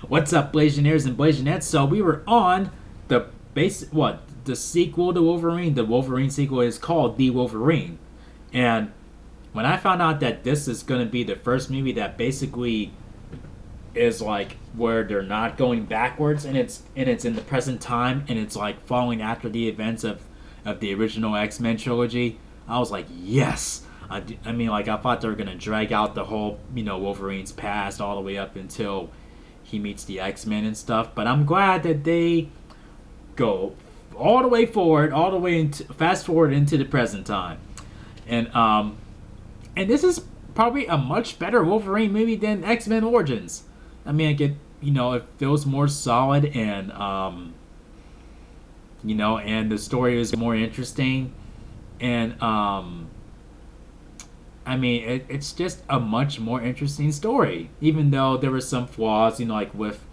What's up, Blasianeers and Blasianettes? So we were on the the sequel to Wolverine. The Wolverine sequel is called The Wolverine, and when I found out that this is going to be the first movie that basically is like where they're not going backwards and it's in the present time and it's like following after the events of the original X-Men trilogy, I was like, yes. I mean, like, I thought they were gonna drag out the whole, Wolverine's past all the way up until he meets the X-Men and stuff. But I'm glad that they go all the way forward, all the way into fast forward into the present time, and this is probably a much better Wolverine movie than X-Men Origins. I mean, it feels more solid and and the story is more interesting, and I mean, it's just a much more interesting story, even though there were some flaws, like with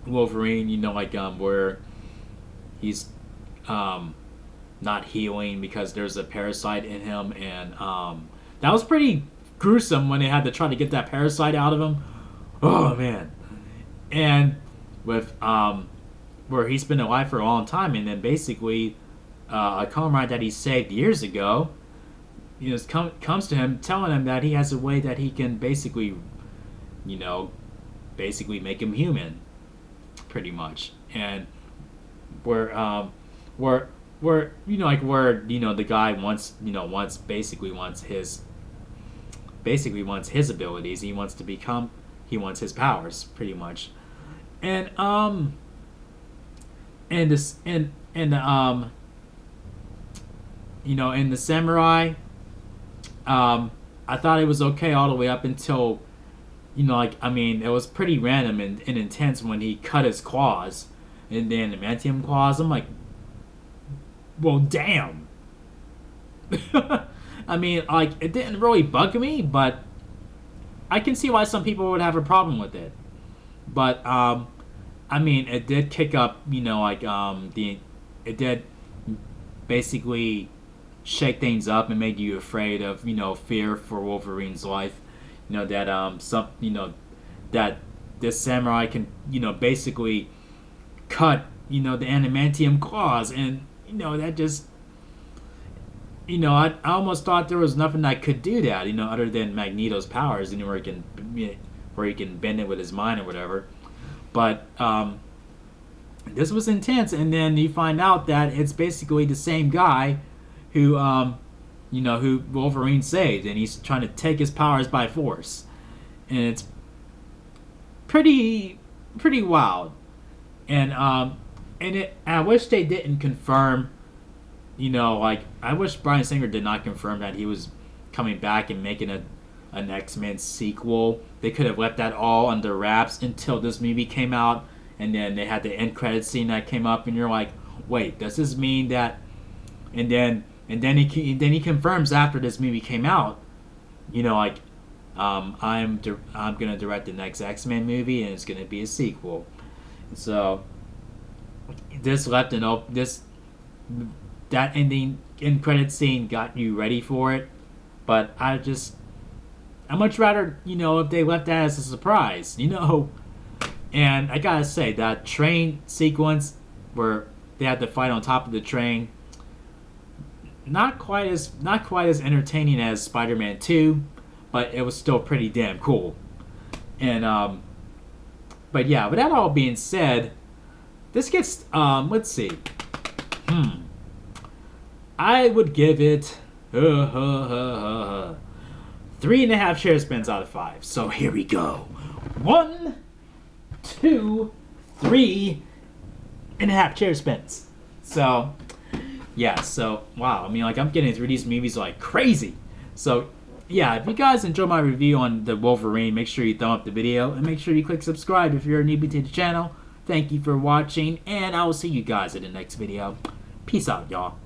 Wolverine, where he's not healing because there's a parasite in him, and that was pretty gruesome when they had to try to get that parasite out of him. Oh man! And with where he's been alive for a long time, and then basically a comrade that he saved years ago, comes to him telling him that he has a way that he can basically make him human, pretty much, and where the guy wants his abilities. He wants his powers, pretty much, and this and in the samurai, I thought it was okay all the way up until it was pretty random and intense when he cut his claws, and then the adamantium claws. I'm like, well, damn. I mean, like, it didn't really bug me, but I can see why some people would have a problem with it. But I mean, it did kick up, it did basically shake things up and make you afraid of, fear for Wolverine's life. That this samurai can, basically cut, the adamantium claws, and that just, I almost thought there was nothing that could do that, other than Magneto's powers, where he can bend it with his mind or whatever. But this was intense, and then you find out that it's basically the same guy who who Wolverine saved, and he's trying to take his powers by force, and it's pretty wild. And I wish they didn't confirm. I wish Bryan Singer did not confirm that he was coming back and making an X-Men sequel. They could have left that all under wraps until this movie came out, and then they had the end credit scene that came up, and you're like, wait, does this mean that? And then he confirms after this movie came out, I'm gonna direct the next X-Men movie, and it's gonna be a sequel. So this left that ending end credit scene got you ready for it, but I much rather if they left that as a surprise, And I gotta say, that train sequence where they had to fight on top of the train, not quite as entertaining as Spider-Man 2, but it was still pretty damn cool. And but yeah, with that all being said, this gets let's see. I would give it 3.5 chair spins out of 5. So here we go. 1, 2, 3.5 chair spins. So yeah, so wow, I mean, like, I'm getting through these movies like crazy. So yeah, if you guys enjoy my review on the Wolverine, make sure you thumb up the video and make sure you click subscribe if you're newbie to the channel. Thank you for watching, and I will see you guys in the next video. Peace out, y'all.